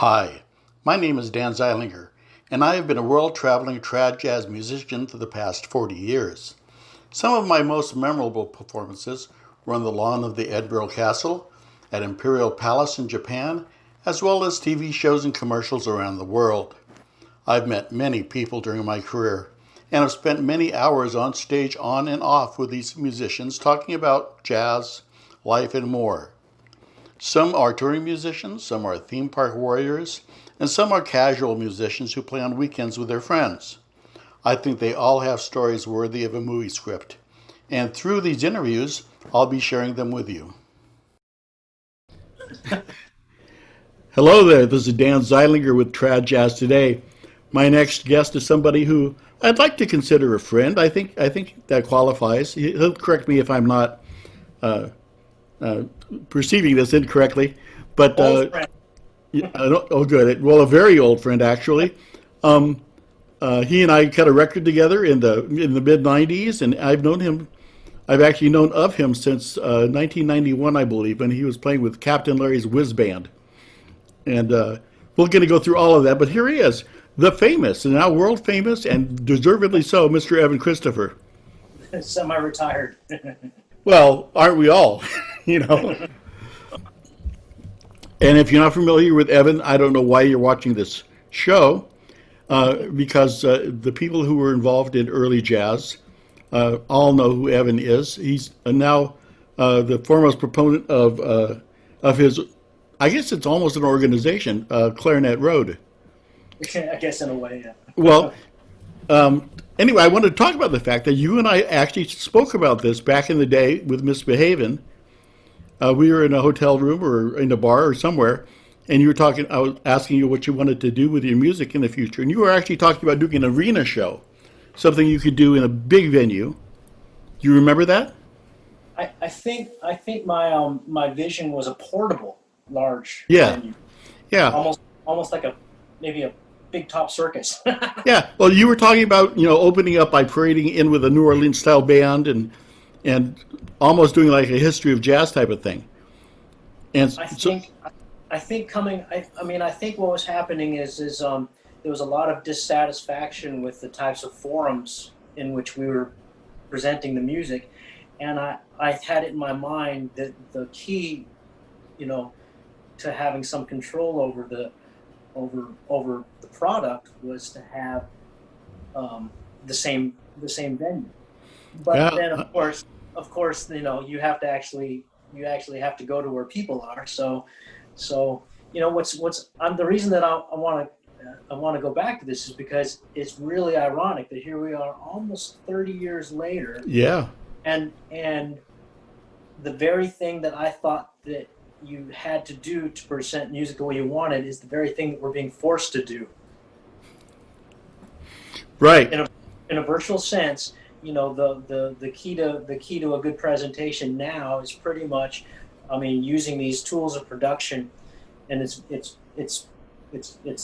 Hi, my name is Dan Zeilinger, and I have been a world-traveling trad jazz musician for the past 40 years. Some of my most memorable performances were on the lawn of the Edinburgh Castle, at Imperial Palace in Japan, as well as TV shows and commercials around the world. I've met many people during my career, and have spent many hours on stage on and off with these musicians talking about jazz, life, and more. Some are touring musicians, some are theme park warriors, and some are casual musicians who play on weekends with their friends. I think they all have stories worthy of a movie script. And through these interviews, I'll be sharing them with you. Hello there, this is Dan Zeilinger with Trad Jazz Today. My next guest is somebody who I'd like to consider a friend. I think that qualifies. He'll correct me if I'm not perceiving this incorrectly, but oh, good. Well, a very old friend actually. He and I cut a record together in the mid '90s, and I've known him. I've actually known of him since 1991, I believe, when he was playing with Captain Larry's Whiz Band. And we're going to go through all of that, but here he is, the famous, and now world famous, and deservedly so, Mr. Evan Christopher. Semi-retired. Well, aren't we all? you know. And if you're not familiar with Evan, I don't know why you're watching this show, because the people who were involved in early jazz all know who Evan is. He's now the foremost proponent of his, I guess it's almost an organization, Clarinet Road. I guess in a way, yeah. Well, anyway, I wanted to talk about the fact that you and I actually spoke about this back in the day with Misbehavin'. We were in a hotel room or in a bar or somewhere, and you were talking. I was asking you what you wanted to do with your music in the future, and you were actually talking about doing an arena show, something you could do in a big venue. Do you remember that? I think my vision was a portable, large venue. Yeah, almost like maybe a big top circus. Yeah. Well, you were talking about opening up by parading in with a New Orleans style band and almost doing like a history of jazz type of thing. And I think what was happening is there was a lot of dissatisfaction with the types of forums in which we were presenting the music, and I had it in my mind that the key, to having some control over the product was to have the same venue. But then of course, you have to actually have to go to where people are. So the reason that I want to go back to this is because it's really ironic that here we are almost 30 years later. Yeah. And the very thing that I thought that you had to do to present music the way you wanted is the very thing that we're being forced to do. Right. In a virtual sense, the key to a good presentation now is pretty much, using these tools of production, and it's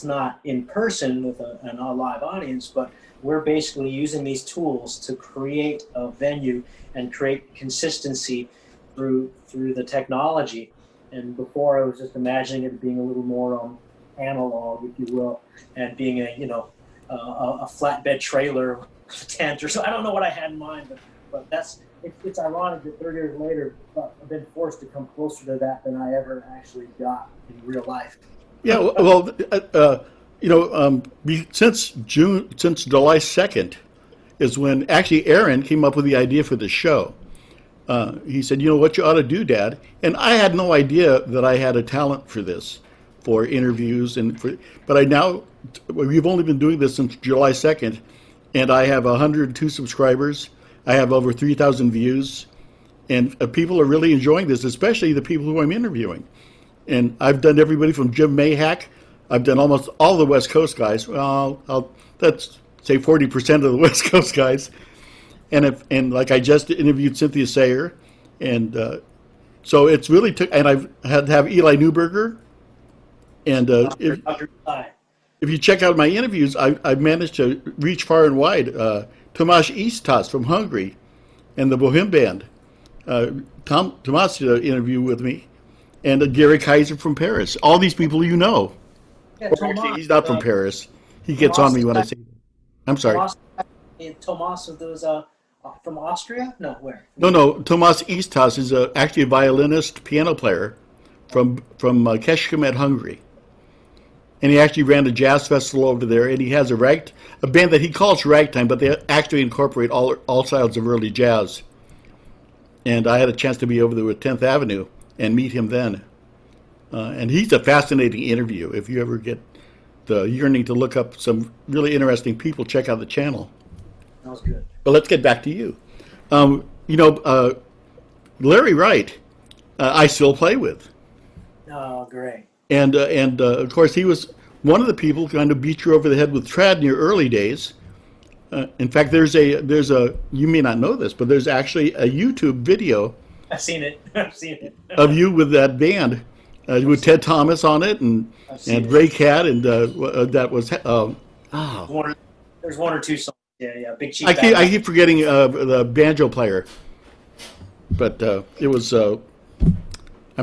not in person with a live audience, but we're basically using these tools to create a venue and create consistency through the technology. And before, I was just imagining it being a little more analog, if you will, and being a flatbed trailer tent or so. I don't know what I had in mind, but it's ironic that 30 years later I've been forced to come closer to that than I ever actually got in real life. Yeah, well, since July 2nd is when actually Aaron came up with the idea for the show. He said, what you ought to do, Dad? And I had no idea that I had a talent for this, for interviews, but we've only been doing this since July 2nd, and I have 102 subscribers. I have over 3,000 views, and people are really enjoying this, especially the people who I'm interviewing. And I've done everybody from Jim Mayhack. I've done almost all the West Coast guys. Well, let's say 40% of the West Coast guys. And like I just interviewed Cynthia Sayer, and so it's really and I've had to have Eli Newberger, and if you check out my interviews, I've managed to reach far and wide. Tomasz Istas from Hungary, and the Bohem Band. Tomas did an interview with me, and Gary Kaiser from Paris. All these people you know. Yeah, Or actually, Tomas. he's not from Paris. He gets on Tomas me is when I back. say, I'm sorry. Tomas, Tomas of those from Austria? No, where? No, no. Tomas Easthaus is actually a violinist, piano player from Kecskemét, Hungary, and he actually ran a jazz festival over there. And he has a band that he calls ragtime, but they actually incorporate all styles of early jazz. And I had a chance to be over there with 10th Avenue and meet him then. And he's a fascinating interview. If you ever get the yearning to look up some really interesting people, check out the channel. That was good. But let's get back to you. Larry Wright, I still play with. Oh, great. And of course, he was one of the people who kind of beat you over the head with trad in your early days. In fact, there's a you may not know this, but there's actually a YouTube video I've seen it. I've seen it. of you with that band, with Ted Thomas on it I've seen and it. Ray Cat, and that was There's one or two songs. Yeah, yeah. Big Chief. I keep forgetting the banjo player, but it was. I'm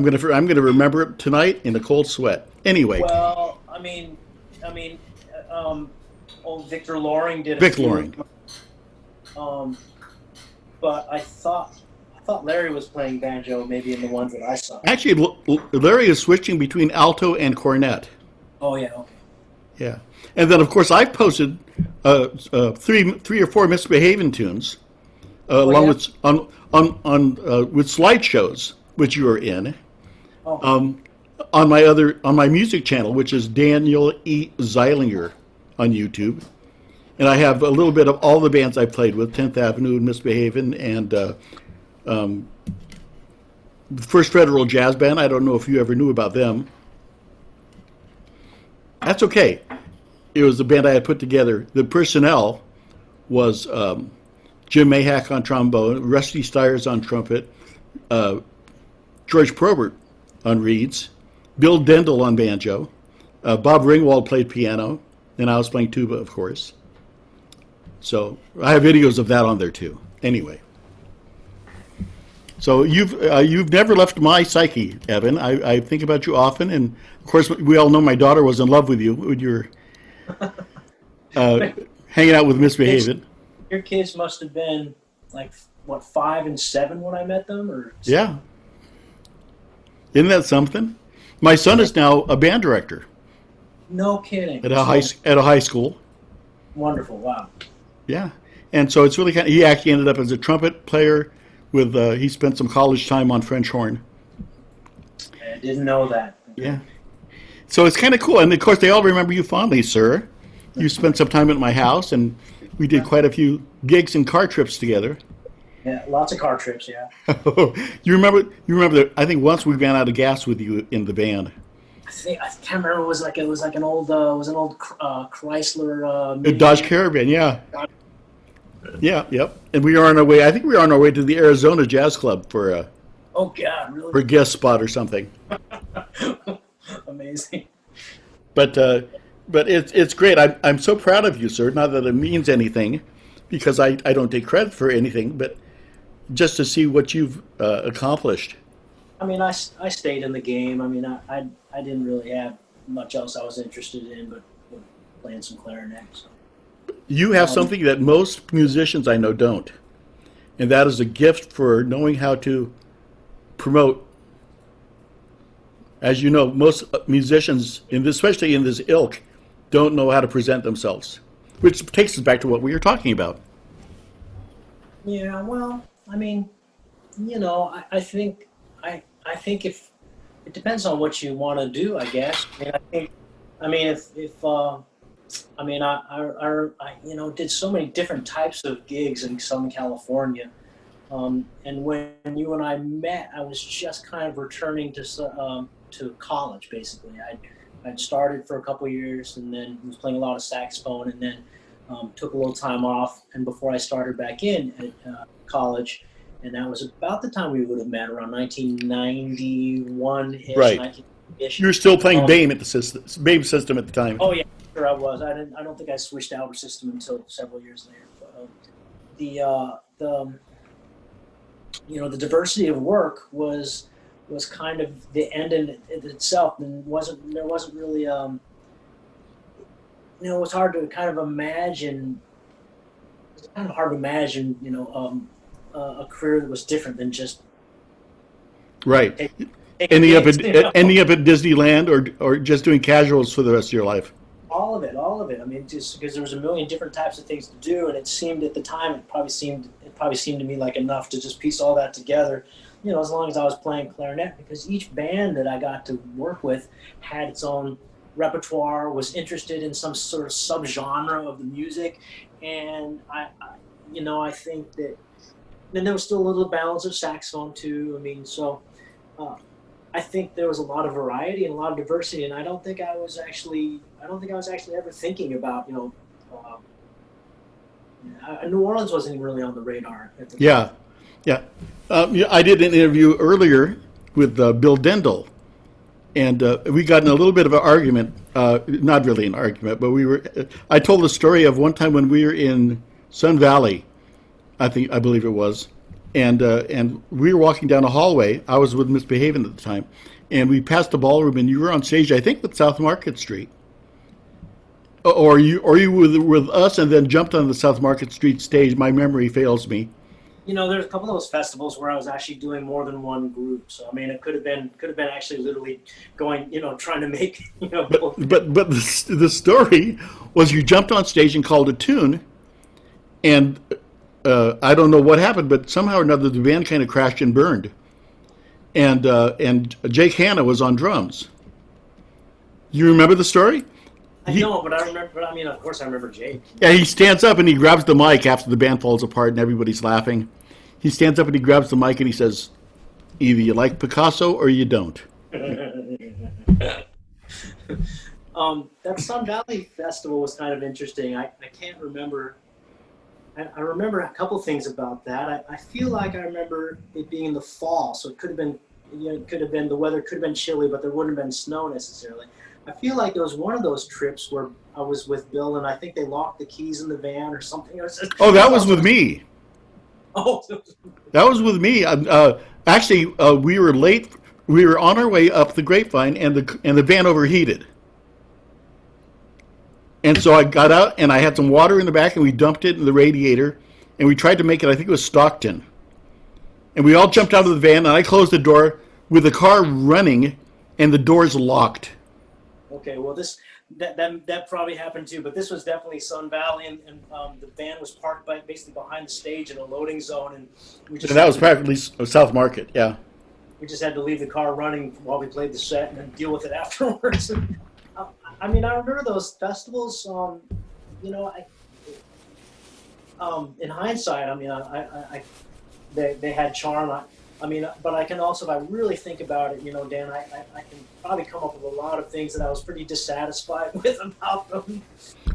gonna remember it tonight in a cold sweat. Anyway, Well, old Victor Loring did a Vic few, Loring. But I thought Larry was playing banjo maybe in the ones that I saw. Actually, Larry is switching between alto and cornet. Oh yeah, okay. Yeah, and then of course I've posted three or four misbehaving tunes, along yeah? with with slideshows which you are in, Oh, on my music channel, which is Daniel E. Zeilinger on YouTube, and I have a little bit of all the bands I played with, 10th Avenue and Misbehaving, and the First Federal Jazz Band. I don't know if you ever knew about them. That's okay. It was the band I had put together. The personnel was Jim Mahak on trombone, Rusty Stiers on trumpet, George Probert on reeds, Bill Dendel on banjo, Bob Ringwald played piano, and I was playing tuba, of course. So I have videos of that on there too. Anyway, so you've never left my psyche, Evan. I think about you often, and of course we all know my daughter was in love with you when you were hanging out with Misbehaving. your kids must have been like what 5 and 7 when I met them, or Yeah, isn't that something? My son is now a band director no kidding. at a high school. Wonderful. Wow. Yeah, and so it's really kind of, he actually ended up as a trumpet player with he spent some college time on French horn. I didn't know that. Yeah, so it's kind of cool, and of course they all remember you fondly, sir. You spent some time at my house, and we did quite a few gigs and car trips together. Yeah, lots of car trips. Yeah. You remember? You remember that? I think once we ran out of gas with you in the band. I can't remember. It was like an old Chrysler. A Dodge Caravan, yeah. Yeah, yep. And we were on our way. I think we were on our way to the Arizona Jazz Club for a Oh God, for a really? guest spot or something. Amazing. But it's great. I'm so proud of you, sir. Not that it means anything, because I don't take credit for anything, but just to see what you've accomplished. I mean, I stayed in the game. I mean, I didn't really have much else I was interested in, but playing some clarinet. So. You have something that most musicians I know don't, and that is a gift for knowing how to promote. As you know, most musicians, especially in this ilk, don't know how to present themselves, which takes us back to what we were talking about. Yeah, well, I mean, I think if it depends on what you want to do, I guess. I mean, if I did so many different types of gigs in Southern California, and when you and I met, I was just kind of returning to college, basically. I'd started for a couple of years, and then was playing a lot of saxophone, and then took a little time off, and before I started back in at college, and that was about the time we would have met, around 1991-ish, Right. 19-ish. You were still playing BAME system at the time. Oh yeah, sure I was. I don't think I switched to Albert System until several years later. But the diversity of work was kind of the end in itself, and there wasn't really it's hard to kind of imagine. It's kind of hard to imagine, a career that was different than just Right. take, taking Ending up gigs. at Disneyland, or just doing casuals for the rest of your life. All of it. I mean, just because there was a million different types of things to do, and it seemed at the time, it probably seemed to me like enough to just piece all that together. As long as I was playing clarinet, because each band that I got to work with had its own repertoire, was interested in some sort of subgenre of the music, and I think that then there was still a little balance of saxophone too. I mean, so. Uh, I think there was a lot of variety and a lot of diversity, and I don't think I was actually ever thinking about, New Orleans wasn't even really on the radar at the time. Yeah, yeah. Yeah, I did an interview earlier with Bill Dendel, and we got in a little bit of an argument. Not really an argument, but we were. I told the story of one time when we were in Sun Valley, I believe it was, and we were walking down a hallway. I was with Miss Behaven at the time, and we passed the ballroom, and you were on stage, I think, with South Market Street, or you were with us, and then jumped on the South Market Street stage. My memory fails me. There's a couple of those festivals where I was actually doing more than one group. So I mean, it could have been actually literally going, trying to make, But the story was you jumped on stage and called a tune, and I don't know what happened, but somehow or another the band kind of crashed and burned, and Jake Hanna was on drums. You remember the story? I don't, but I remember. But I mean, of course, I remember Jake. Yeah, he stands up and he grabs the mic after the band falls apart and everybody's laughing. He stands up and he grabs the mic and he says, "Either you like Picasso or you don't." That Sun Valley Festival was kind of interesting. I can't remember. I remember a couple things about that. I feel like I remember it being in the fall, so it could have been, the weather could have been chilly, but there wouldn't have been snow necessarily. I feel like there was one of those trips where I was with Bill, and I think they locked the keys in the van or something. Oh, that was with me. Oh, That was with me. Actually, we were late. We were on our way up the Grapevine, and the van overheated. And so I got out, and I had some water in the back, and we dumped it in the radiator, and we tried to make it. I think it was Stockton, and we all jumped out of the van, and I closed the door with the car running, and the doors locked. okay. Well, that probably happened too, but this was definitely Sun Valley, and the van was parked basically behind the stage in a loading zone, and And that was practically South Market. Yeah. we just had to leave the car running while we played the set and then deal with it afterwards. I mean, I remember those festivals. In hindsight, I mean, they had charm. I mean, but I can also, if I really think about it, Dan, I can probably come up with a lot of things that I was pretty dissatisfied with about them.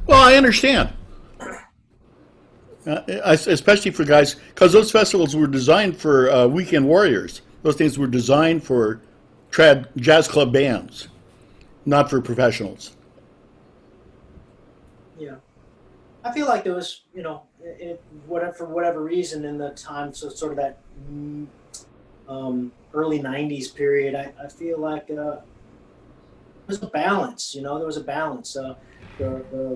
Well, I understand. Especially for guys, because those festivals were designed for weekend warriors. Those things were designed for jazz club bands, not for professionals. Yeah, I feel like there was, for whatever reason in the time, so sort of that early '90s period, I feel like there was a balance. There was a balance. The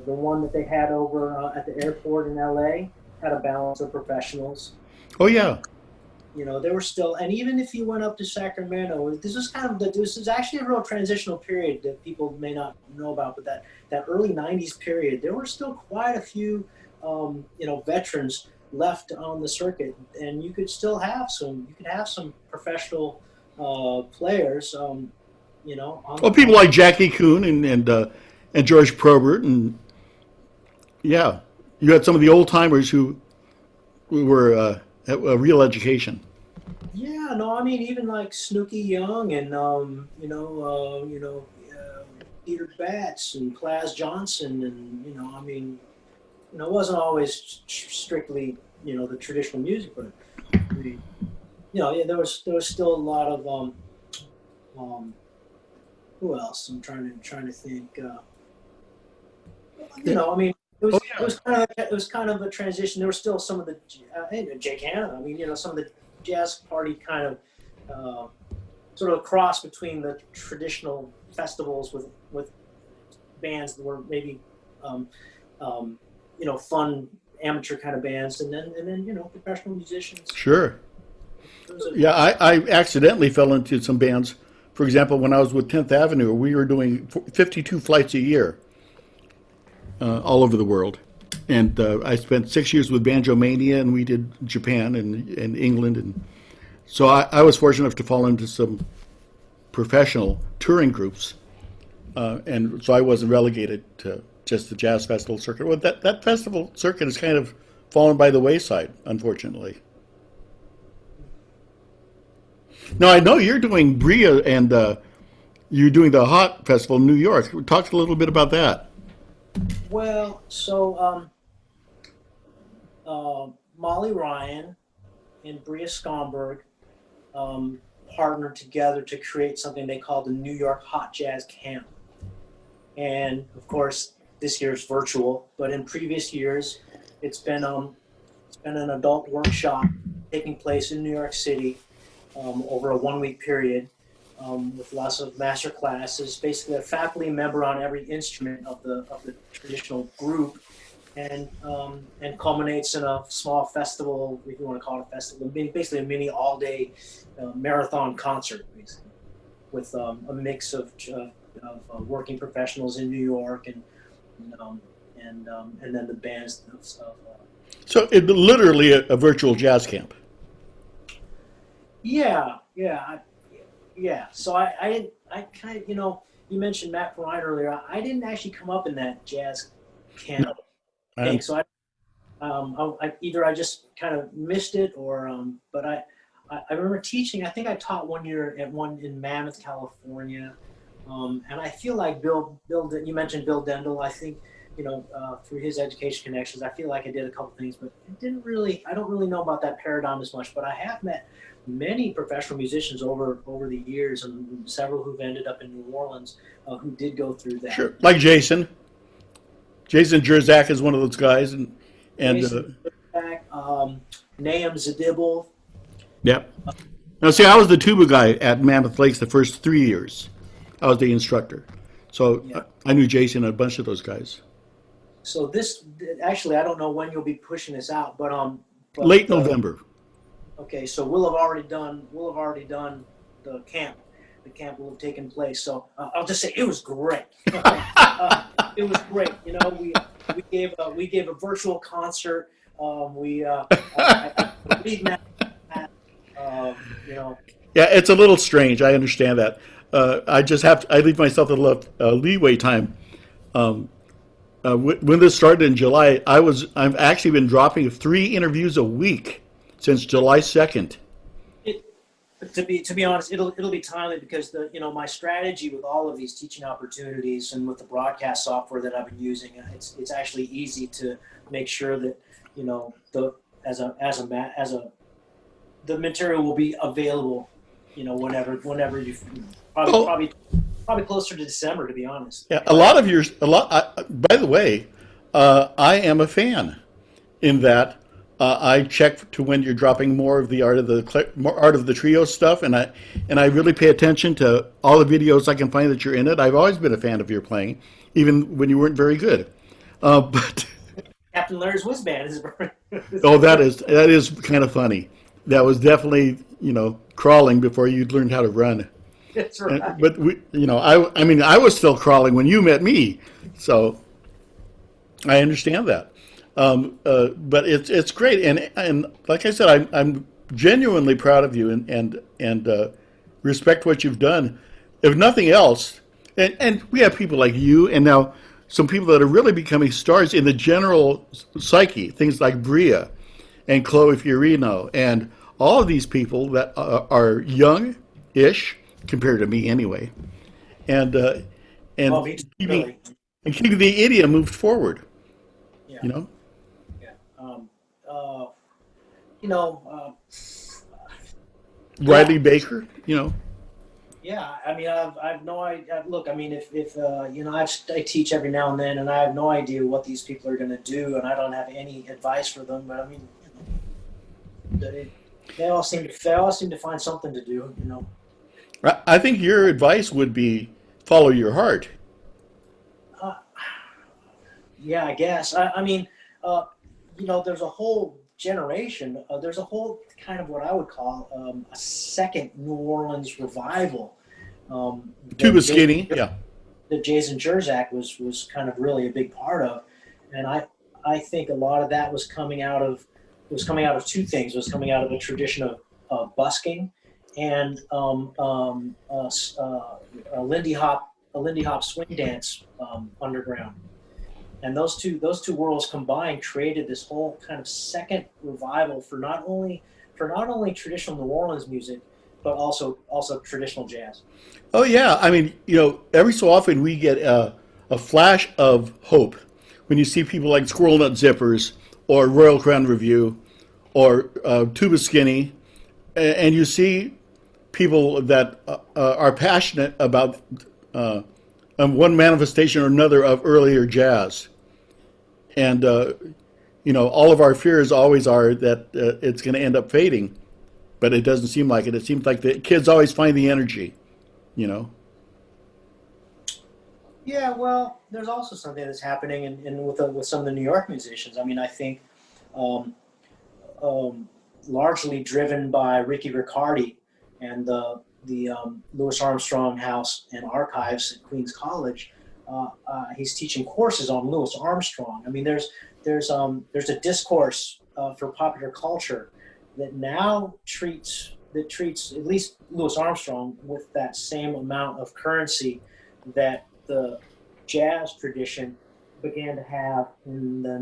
one that they had over at the airport in LA had a balance of professionals. Oh yeah. There were still, and even if you went up to Sacramento, this is actually a real transitional period that people may not know about, but that early '90s period, there were still quite a few, veterans left on the circuit, and you could have some professional players, Well, people like Jackie Kuhn and George Probert, and yeah, you had some of the old timers who were a real education. Yeah, no, I mean even like Snooky Young and Peter Batts and Plas Johnson, and I mean, it wasn't always strictly the traditional music, but yeah, there was still a lot of who else? I'm trying to think. I mean, it was kind of a transition. There were still some of the Jake Hanna. I mean, some of the jazz party kind of sort of a cross between the traditional festivals with bands that were maybe um, fun amateur kind of bands, and then professional musicians. Sure. Those are, Yeah, I accidentally fell into some bands. For example, when I was with 10th Avenue, we were doing 52 flights a year all over the world. And I spent 6 years with Banjo Mania, and we did Japan and England. And so I was fortunate enough to fall into some professional touring groups. And so I wasn't relegated to just the jazz festival circuit. Well, that festival circuit has kind of fallen by the wayside, unfortunately. Now, I know you're doing Bria and you're doing the Hot Festival in New York. Talk a little bit about that. well, so Molly Ryan and Bria Skomberg um, partnered together to create something they called the New York Hot Jazz Camp. And of course, this year's virtual, but in previous years, it's been an adult workshop taking place in New York City over a 1 week period with lots of master classes. Basically, a faculty member on every instrument of the traditional group, and culminates in a small festival, if you want to call it a festival, basically a mini all-day marathon concert, basically, with a mix of working professionals in New York and then the bands of So it literally a virtual jazz camp. yeah, yeah. So I didn't, I kind of, you mentioned Matt Perrine earlier. I didn't actually come up in that jazz camp No, thing. I, So I either I just kind of missed it, or but I remember teaching. I think I taught 1 year at one in Mammoth, California, and I feel like You mentioned Bill Dendel. I think through his education connections, I feel like I did a couple things, but it didn't really. I don't really know about that paradigm as much. But I have met many professional musicians over the years, and several who've ended up in New Orleans who did go through that. sure. Like Jason. Jason Jerzak is one of those guys, and Jason Back, Nahum Zadibel. yeah. Now, see, I was the tuba guy at Mammoth Lakes the first 3 years. I was the instructor, so Yeah. I knew Jason and a bunch of those guys. So this actually, I don't know when you'll be pushing this out, but Late November. okay, so we'll have already done the camp. The camp will have taken place. So I'll just say it was great. It was great. We gave a virtual concert. I read Matt, you know. Yeah, it's a little strange. I understand that. I leave myself a little leeway time. When this started in July, I've actually been dropping 3 interviews a week since July 2nd. It, to be honest, it'll be timely because my strategy with all of these teaching opportunities and with the broadcast software that I've been using, it's actually easy to make sure that the material will be available, whenever you Oh, probably closer to December, to be honest. yeah, a lot of yours. By the way, I am a fan in that I check to when you're dropping more of the more art of the trio stuff, and I really pay attention to all the videos I can find that you're in it. I've always been a fan of your playing, even when you weren't very good. But Captain Larry's Whiz Band is oh, that is kind of funny. That was definitely crawling before you'd learned how to run. that's right. But I mean, I was still crawling when you met me, so I understand that. But it's great, and like I said, I'm genuinely proud of you, and respect what you've done. If nothing else, and we have people like you, and now some people that are really becoming stars in the general psyche, things like Bria and Chloe Fiorino, and all of these people that are young-ish compared to me anyway, and Oh, and me too, keeping really. and keeping the idiom moved forward. Yeah, You know, yeah. You know, yeah, Riley Baker. yeah. I mean, I've no idea. Look, I mean, if I teach every now and then, and I have no idea what these people are going to do, and I don't have any advice for them. But I mean, they all seem to find something to do. I think your advice would be follow your heart. Uh, Yeah, I guess. I mean, uh, there's a whole generation. There's a whole kind of what I would call a second New Orleans revival Tuba that Jason Skinny, yeah. that Jason Jerzak was kind of really a big part of, and I think a lot of that was coming out of two things. It was coming out of a tradition of busking and a Lindy Hop swing dance underground. And those two worlds combined created this whole kind of second revival for not only traditional New Orleans music, but also traditional jazz. Oh yeah, I mean, every so often we get a flash of hope when you see people like Squirrel Nut Zippers or Royal Crown Review or Tuba Skinny, and you see people that are passionate about one manifestation or another of earlier jazz. And all of our fears always are that it's going to end up fading, but it doesn't seem like it. It seems like the kids always find the energy, you know. Yeah, well, there's also something that's happening with some of the New York musicians. I mean, I think um, largely driven by Ricky Riccardi and the Louis Armstrong House and Archives at Queens College. He's teaching courses on Louis Armstrong. I mean, there's a discourse for popular culture that treats at least Louis Armstrong with that same amount of currency that the jazz tradition began to have in the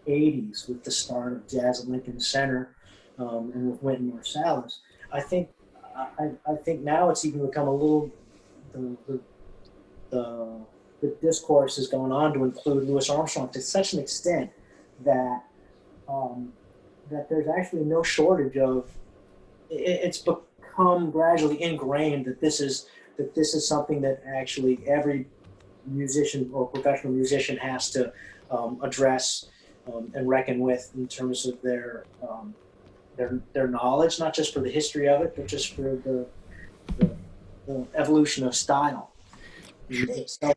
1980s with the start of jazz at Lincoln Center and with Wynton Marsalis. I think I think now it's even become a little the the, the, the discourse has gone on to include Louis Armstrong to such an extent that um, that there's actually no shortage of it's become gradually ingrained that this is something that actually every musician or professional musician has to address and reckon with in terms of their knowledge, not just for the history of it, but just for the, the evolution of style. So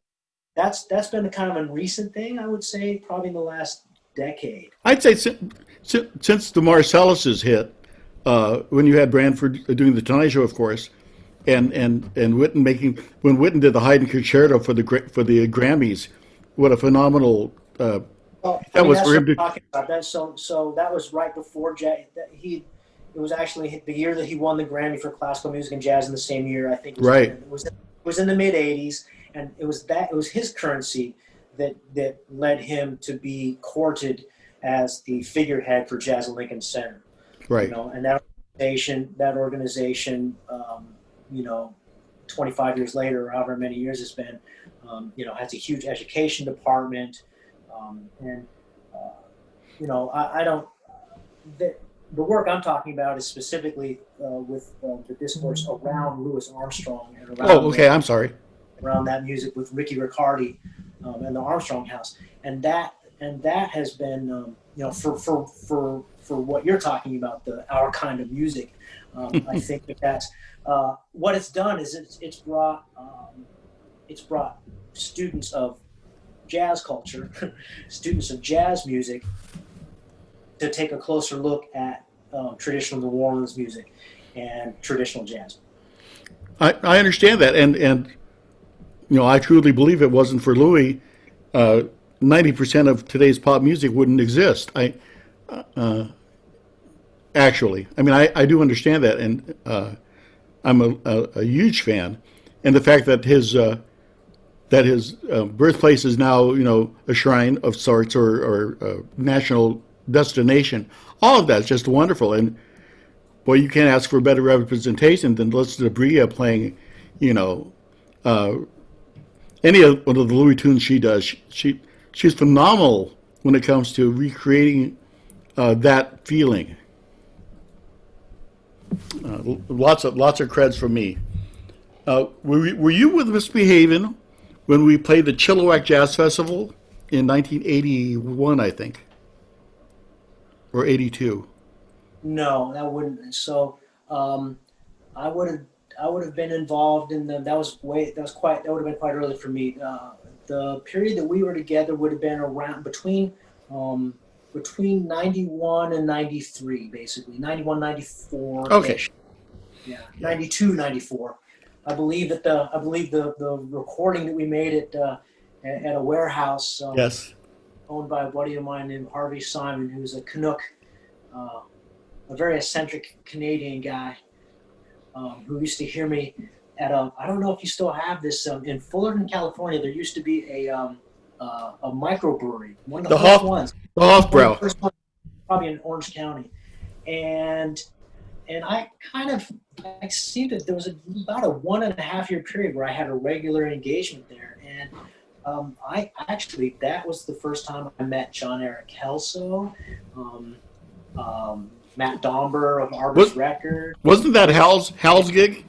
that's been a kind of a recent thing, I would say, probably in the last decade. I'd say since the Marsalises hit, when you had Branford doing the Tonight Show, of course, and Witten making when Witten did the Haydn Concerto for the Grammys, what a phenomenal Well, I that mean was that's for what him I'm to. talking about. So that was right before jazz. It was actually the year that he won the Grammy for classical music and jazz in the same year. I think Right, it was in the mid '80s, and it was his currency that led him to be courted as the figurehead for Jazz at Lincoln Center. right. And that organization, you know, 25 years later, or however many years it's been, has a huge education department, and uh, I don't. The, the work I'm talking about is specifically with the discourse around Louis Armstrong and Oh, okay. I'm sorry. around that music with Ricky Riccardi and the Armstrong House, and that has been for what you're talking about, the our kind of music. I think that's what it's done is it's brought students of jazz culture, students of jazz music, to take a closer look at traditional New Orleans music and traditional jazz. I understand that, and I truly believe it wasn't for Louis, 90% of today's pop music wouldn't exist. I mean, I do understand that, and I'm a huge fan, and the fact that his birthplace is now a shrine of sorts or a national destination. All of that's just wonderful, and boy, you can't ask for better representation than listen to Bria playing, you know, uh, any of one of the Louis tunes she does. She's phenomenal when it comes to recreating that feeling. Lots of creds from me. Were you with Misbehavin' when we played the Chilliwack Jazz Festival in 1981, I think, or 82? No, that wouldn't. So um, I would have I would have been involved in that was that would have been quite early for me. the period that we were together would have been around between 91 and 93, basically 91, 94 Okay. ish. Yeah, 92, 94. I believe the recording that we made at a warehouse Yes. owned by a buddy of mine named Harvey Simon, who's a Canuck, a very eccentric Canadian guy, who used to hear me at I don't know if you still have this, in Fullerton, California. There used to be a microbrewery, one of the first ones. The One of the Hofbrau. first ones, probably in Orange County. And I kind of, I see that there was about a 1.5 year period where I had a regular engagement there. And I actually, that was the first time I met John Eric Kelso, Matt Domber of Argus Record. Wasn't that Hal's gig?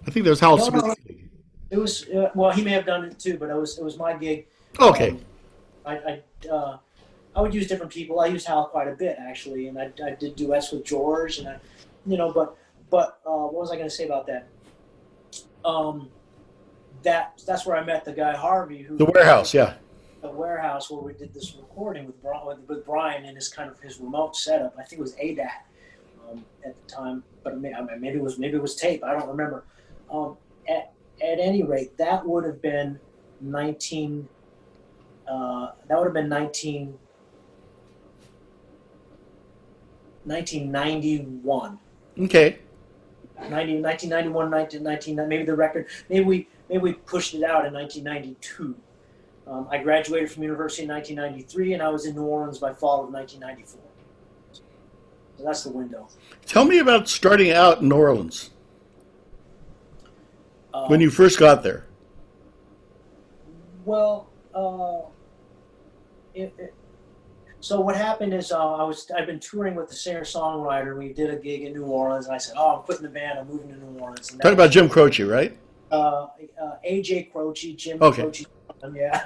I think that was Hal Smith's gig. It was, well, he may have done it too, but it was my gig. Okay. I would use different people. I used Hal quite a bit, actually, and I did duets with George, and but what was I going to say about that? That's where I met the guy Harvey, The warehouse, yeah. The warehouse where we did this recording with Brian in his remote setup. I think it was ADAT at the time, but maybe it was tape. I don't remember. At any rate, that would have been 1991. Okay. 1991, 19, maybe the record. Maybe we pushed it out in 1992. I graduated from university in 1993, and I was in New Orleans by fall of 1994. So that's the window. Tell me about starting out in New Orleans when you first got there. Well, so what happened is I've been touring with the singer-songwriter. We did a gig in New Orleans, and I said, "Oh, I'm quitting the band. I'm moving to New Orleans." Talking about Jim Croce, right? AJ Croce, Jim Okay. Croce, yeah.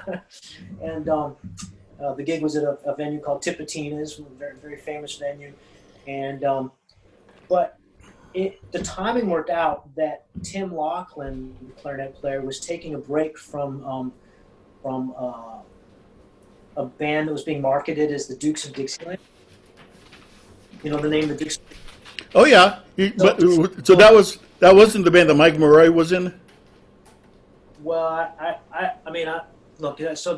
And the gig was at a venue called Tipitina's, a very, very famous venue. And but the timing worked out that Tim Laughlin, the clarinet player, was taking a break from a band that was being marketed as the Dukes of Dixieland. You know the name, the Dukes. Oh yeah. So that wasn't the band that Mike Murray was in. Well, look. So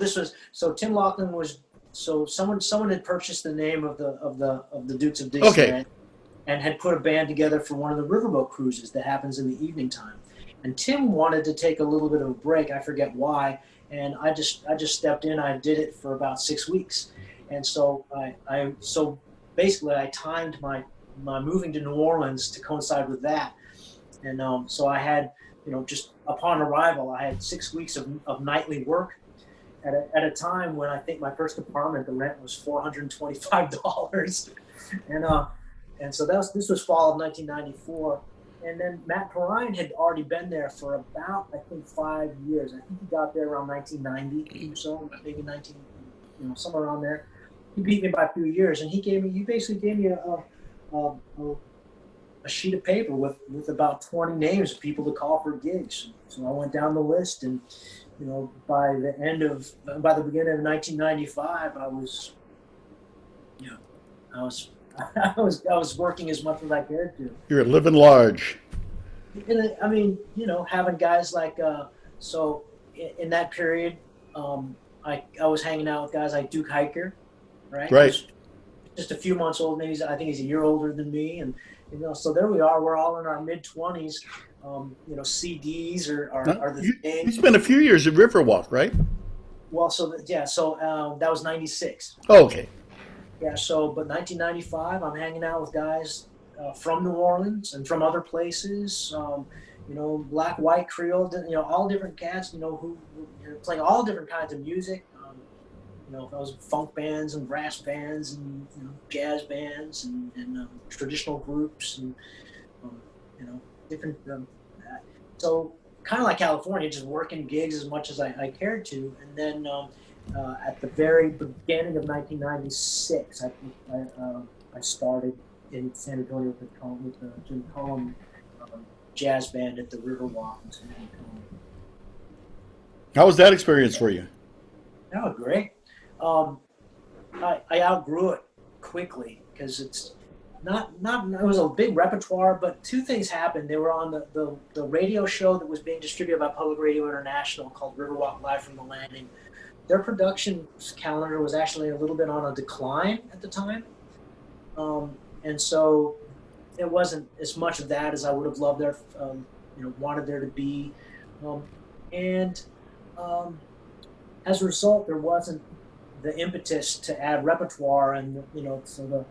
Tim Laughlin was. So someone had purchased the name of the Dukes of Dixieland, and had put a band together for one of the riverboat cruises that happens in the evening time. And Tim wanted to take a little bit of a break. I forget why. And I just stepped in. I did it for about 6 weeks, and so so basically I timed my moving to New Orleans to coincide with that, and so I had just upon arrival I had 6 weeks of nightly work at a time when I think my first apartment, the rent was $425, and so this was fall of 1994. And then Matt Perrine had already been there for about, I think, 5 years. I think he got there around 1990 or so, maybe somewhere around there. He beat me by a few years, and he basically gave me a sheet of paper with about 20 names of people to call for gigs. So I went down the list, and by the beginning of 1995, I was working as much as I cared to. You're living large. I mean, having guys like so in that period, I was hanging out with guys like Duke Hiker, right? Right. Just a few months old. Maybe I think he's a year older than me, and so there we are. We're all in our mid-20s. CDs are the thing. You spent a few years at Riverwalk, right? Well, so that was 96. Oh, okay. Yeah, but 1995, I'm hanging out with guys from New Orleans and from other places, Black, White, Creole, all different cats, who playing all different kinds of music. If I was funk bands and brass bands and jazz bands and traditional groups and different. So kind of like California, just working gigs as much as I cared to, and then. At the very beginning of 1996, I started in San Antonio with the Jim Cullum jazz band at the Riverwalk in San Antonio. How was that experience for you? Oh, great. Um, I outgrew it quickly because it's not it was a big repertoire, but two things happened. They were on the radio show that was being distributed by Public Radio International called Riverwalk Live from the Landing. Their production calendar was actually a little bit on a decline at the time, and so it wasn't as much of that as I would have loved there, wanted there to be, um, and um, as a result, there wasn't the impetus to add repertoire, and so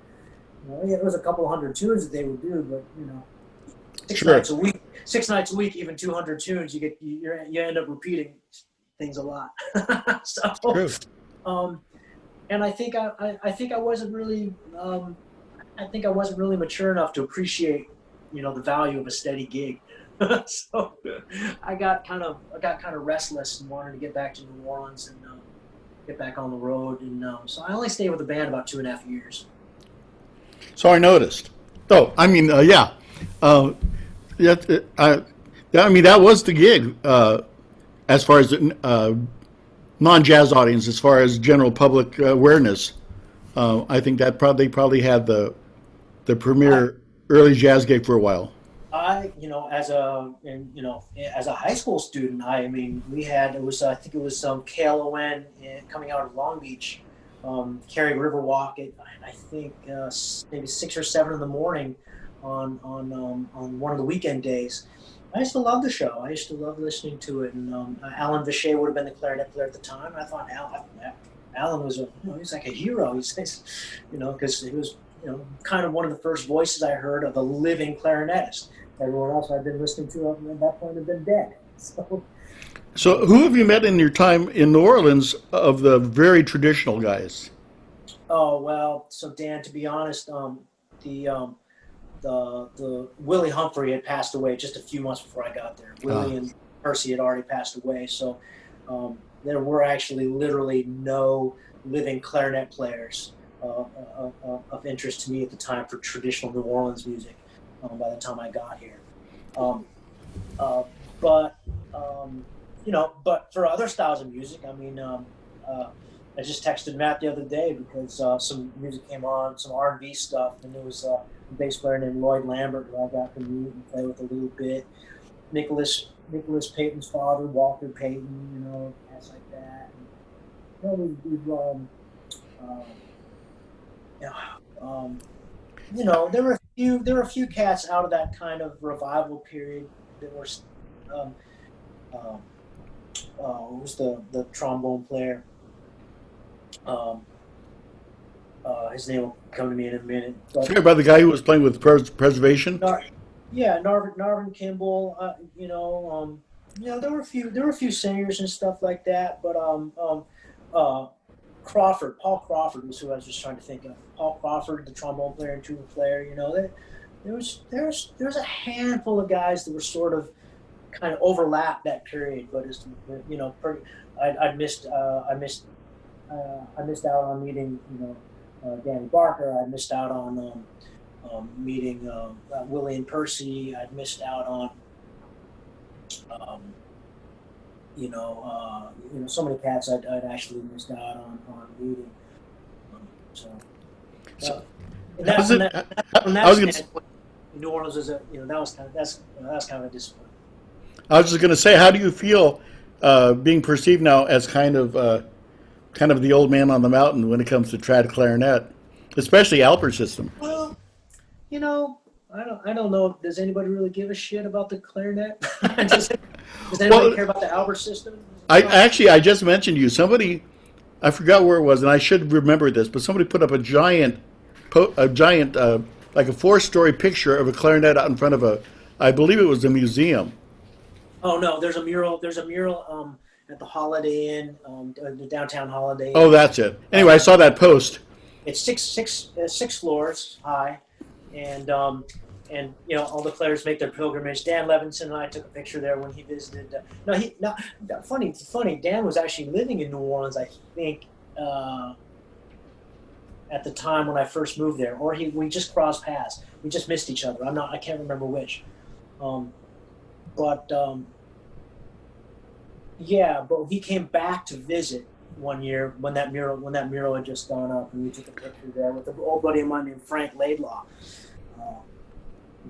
it was a couple hundred tunes that they would do, but six Sure. nights a week, 6 nights a week, even 200 tunes, you end up repeating things a lot. So, True. um, and I think I wasn't really mature enough to appreciate the value of a steady gig. So I got kind of restless and wanted to get back to New Orleans and get back on the road, and so I only stayed with the band about 2.5 years. So I noticed. Oh, I mean, yeah. Yeah, I mean, that was the gig as far as non-jazz audience, as far as general public awareness. I think that probably had the premier early jazz gig for a while. As a high school student, I mean, I think it was KLON coming out of Long Beach, carrying Riverwalk at I think maybe 6 or 7 in the morning on one of the weekend days. I used to love the show. I used to love listening to it, and Alan Vichet would have been the clarinet player at the time. I thought Alan was he's like a hero. He's because he was kind of one of the first voices I heard of a living clarinetist. Everyone else I'd been listening to up at that point had been dead. So who have you met in your time in New Orleans of the very traditional guys? Oh well, so Dan, to be honest, the the Willie Humphrey had passed away just a few months before I got there. Willie and Percy had already passed away, so there were actually literally no living clarinet players of interest to me at the time for traditional New Orleans music. By the time I got here, but but for other styles of music, I mean, I just texted Matt the other day because some music came on, some R&B stuff, and there was a bass player named Lloyd Lambert who I got to meet and play with a little bit. Nicholas Payton's father, Walter Payton, guys like that. And, there were a few cats out of that kind of revival period that were. Who was the trombone player? His name will come to me in a minute. But, Sorry about the guy who was playing with Preservation. Narvin Kimball. There were a few singers and stuff like that, but Paul Crawford was who I was just trying to think of. Paul Crawford, the trombone player and tuba player. There was a handful of guys that were sort of kind of overlapped that period, but it's I missed out on meeting Danny Barker. I missed out on meeting Willie and Percy. I missed out on so many cats I'd actually missed out on meeting. New Orleans was that's kind of a disappointment. I was just going to say, how do you feel being perceived now as kind of the old man on the mountain when it comes to trad clarinet, especially Alper system? Well, I don't know. Does anybody really give a shit about the clarinet? Does anybody care about the Albert system? I just mentioned you. Somebody, I forgot where it was, and I should remember this, but somebody put up a giant, like a 4-story picture of a clarinet out in front of I believe it was a museum. Oh no, there's a mural. At the Holiday Inn, the downtown Holiday Inn. Oh, that's it. Anyway, I saw that post. It's six floors high, and all the players make their pilgrimage. Dan Levinson and I took a picture there when he visited. Funny. Dan was actually living in New Orleans, I think, at the time when I first moved there, or we just crossed paths. We just missed each other. I can't remember which. Yeah, but he came back to visit one year when that mural had just gone up, and we took a picture there with an old buddy of mine named Frank Laidlaw,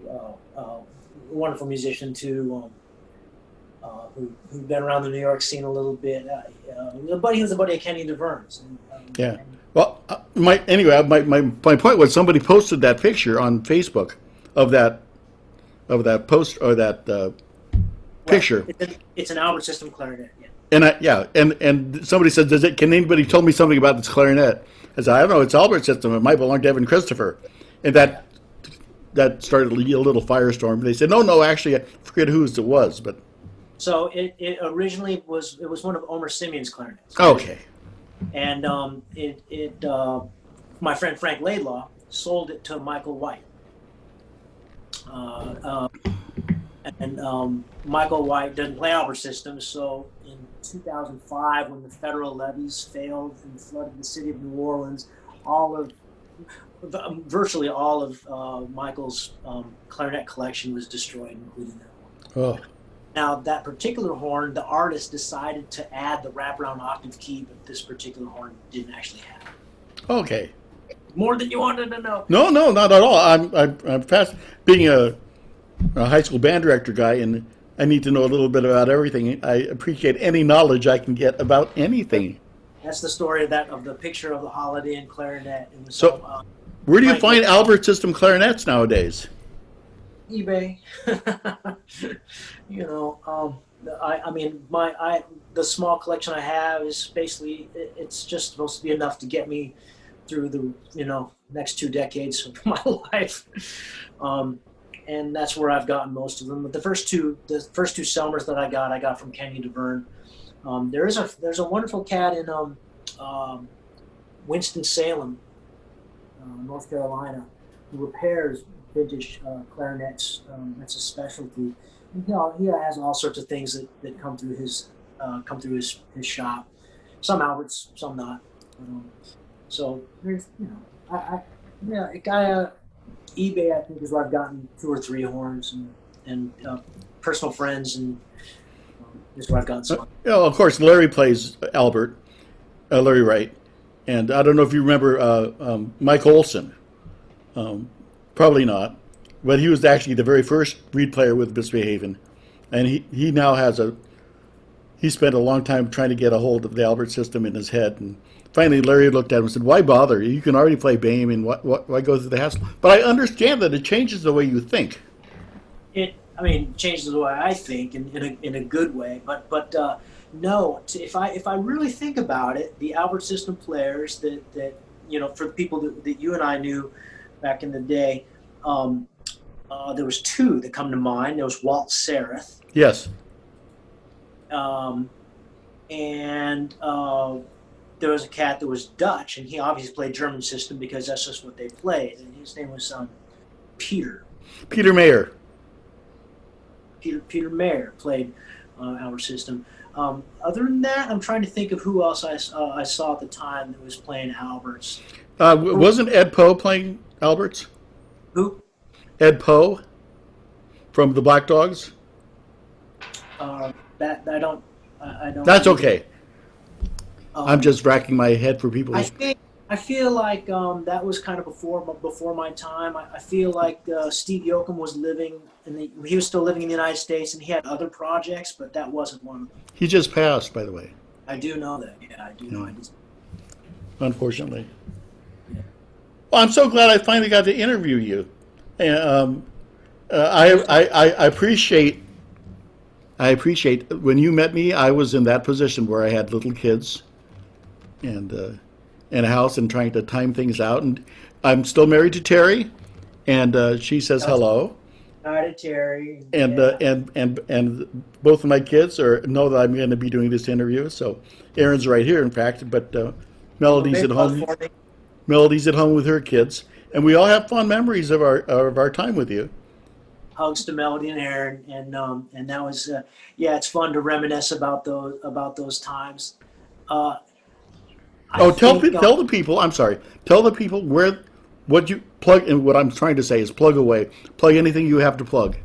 uh, wonderful musician too, who'd been around the New York scene a little bit. He was a buddy of Kenny DeVerne's. Yeah. Well, my point was somebody posted that picture on Facebook of that post or that picture. It's an Albert System clarinet. Yeah. And somebody said, can anybody tell me something about this clarinet? I said, I don't know. It's Albert System. It might belong to Evan Christopher. And that started a little firestorm. They said, no, actually, I forget whose it was, but. So it originally was one of Omer Simeon's clarinets. Okay. And my friend Frank Laidlaw sold it to Michael White. Michael White doesn't play Albert System, so in 2005, when the federal levees failed and flooded the city of New Orleans, virtually all of Michael's clarinet collection was destroyed, including that one. Oh. Now, that particular horn, the artist decided to add the wraparound octave key, but this particular horn didn't actually have it. Okay. More than you wanted to know. No, not at all. I'm fast being a high school band director guy, and I need to know a little bit about everything. I appreciate any knowledge I can get about anything. That's the story of the picture of the Holiday in clarinet. And where do you find Albert System clarinets nowadays? eBay. The small collection I have is basically, it's just supposed to be enough to get me through the next 2 decades of my life, and that's where I've gotten most of them. But the first two Selmers that I got from Kenny DeVerne. There's a wonderful cat in Winston-Salem, North Carolina, who repairs vintage clarinets. That's a specialty. He has all sorts of things that come through his shop. Some Alberts, some not. So there's eBay, I think, is where I've gotten 2 or 3 horns, and personal friends, and is where I've gotten some. Of course, Larry plays Albert, Larry Wright, and I don't know if you remember Mike Olson. Probably not, but he was actually the very first reed player with Bisbee-Haven, and he now has he spent a long time trying to get a hold of the Albert System in his head, and finally Larry looked at him and said, "Why bother? You can already play Bame, and why go through the hassle?" But I understand that it changes the way you think. It changes the way I think in a good way, but no. If I really think about it, the Albert System players that for the people that you and I knew back in the day, there was 2 that come to mind. There was Walt Sereth. Yes. And there was a cat that was Dutch, and he obviously played German System because that's just what they played. And his name was Peter. Peter Mayer. Peter Mayer played Albert System. Other than that, I'm trying to think of who else I saw at the time that was playing Alberts. Wasn't Ed Poe playing Alberts? Who? Ed Poe from the Black Dogs. That I don't. That's okay. I'm just racking my head for people. I feel like that was kind of before my time. I feel like Steve Yoakum was he was still living in the United States, and he had other projects, but that wasn't one of them. He just passed, by the way. I do know that. Yeah, I do know. Unfortunately. Yeah. Well, I'm so glad I finally got to interview you. I appreciate when you met me. I was in that position where I had little kids, and a house, and trying to time things out. And I'm still married to Terry, and she says hello. Hi to Terry. And and both of my kids know that I'm going to be doing this interview. So Erin's right here, in fact, but Melody's at home. Melody's at home with her kids, and we all have fond memories of our time with you. Hugs to Melody and Erin, and that was it's fun to reminisce about those times. Tell the people. I'm sorry. Tell the people what you plug. And what I'm trying to say is plug away. Plug anything you have to plug.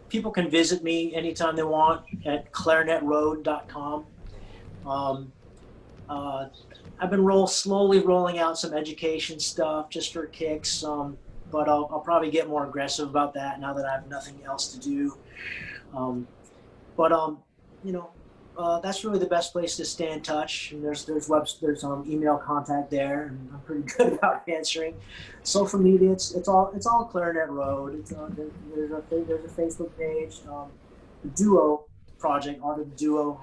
people can visit me anytime they want at clarinetroad.com. Um, uh, I've been slowly rolling out some education stuff just for kicks, but I'll probably get more aggressive about that now that I have nothing else to do. Um, but you know, that's really the best place to stay in touch. And there's email contact there, and I'm pretty good about answering. Social media, it's all Clarinet Road. There's a Facebook page. The Duo project, Art of the Duo,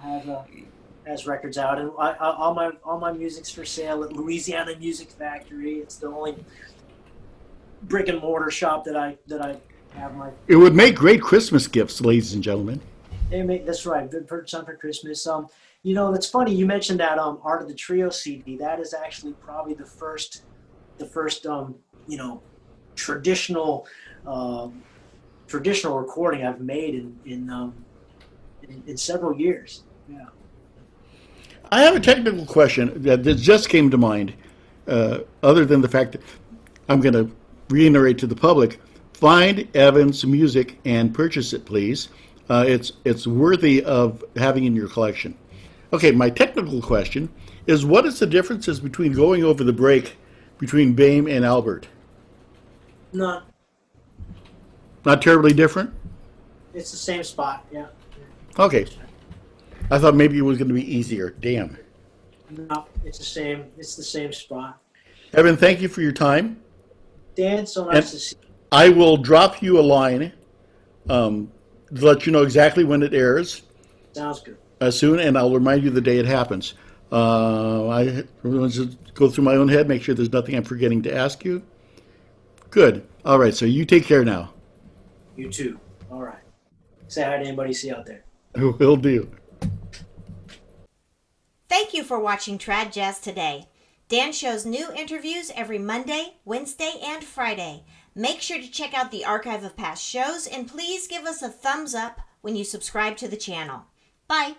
has records out, and all my music's for sale at Louisiana Music Factory. It's the only brick and mortar shop that I have my. It would make great Christmas gifts, ladies and gentlemen. That's right. Good for time for Christmas. That's funny. You mentioned that Art of the Trio CD. That is actually probably the first traditional um, traditional recording I've made in several years. Yeah. I have a technical question that just came to mind, other than the fact that I'm going to reiterate to the public, find Evan's music and purchase it, please. It's worthy of having in your collection. Okay, my technical question is what is the differences between going over the break between Bame and Albert? No, Not terribly different? it's the same spot. Yeah. Okay, I thought maybe it was going to be easier. Damn. No, it's the same. It's the same spot. Evan, thank you for your time. Dan, so And nice to see I will drop you a line to let you know exactly when it airs you. Sounds good. soon, and I'll remind you the day it happens. I want to go through my own head, make sure there's nothing I'm forgetting to ask you. Good. All right, so you take care now. You too. All right. Say hi to anybody you see out there. Will do. Thank you for watching Trad Jazz today. Dan shows new interviews every Monday, Wednesday, and Friday. Make sure to check out the archive of past shows and please give us a thumbs up when you subscribe to the channel. Bye.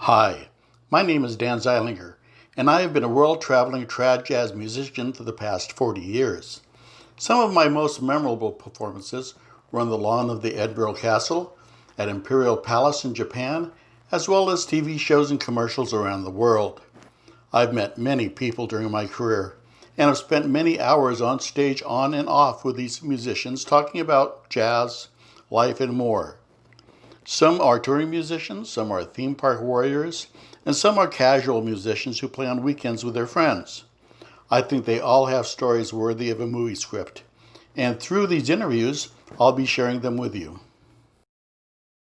Hi, my name is Dan Zeilinger, and I have been a world-traveling trad jazz musician for the past 40 years. Some of my most memorable performances were on the lawn of the Edinburgh Castle, at Imperial Palace in Japan, as well as TV shows and commercials around the world. I've met many people during my career, and have spent many hours on stage on and off with these musicians talking about jazz, life, and more. Some are touring musicians, some are theme park warriors, and some are casual musicians who play on weekends with their friends. I think they all have stories worthy of a movie script, and through these interviews, I'll be sharing them with you.